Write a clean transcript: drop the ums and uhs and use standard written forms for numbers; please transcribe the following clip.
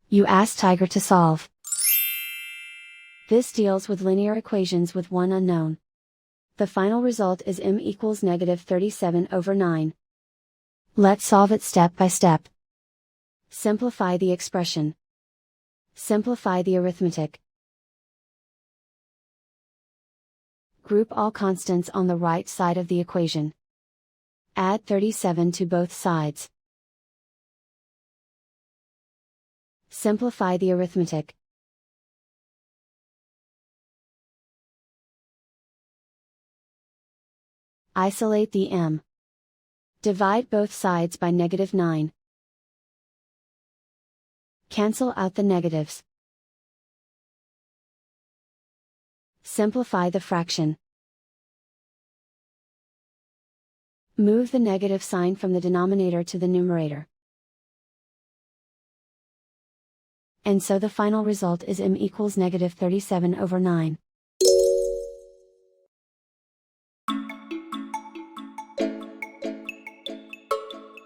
You ask Tiger to solve. This deals with linear equations with one unknown. The final result is m equals -37/9. Let's solve it step by step. Simplify the expression. Simplify the arithmetic. Group all constants on the right side of the equation. Add 37 to both sides. Simplify the arithmetic. Isolate the m. Divide both sides by -9. Cancel out the negatives. Simplify the fraction. Move the negative sign from the denominator to the numerator. And so the final result is m equals -37/9.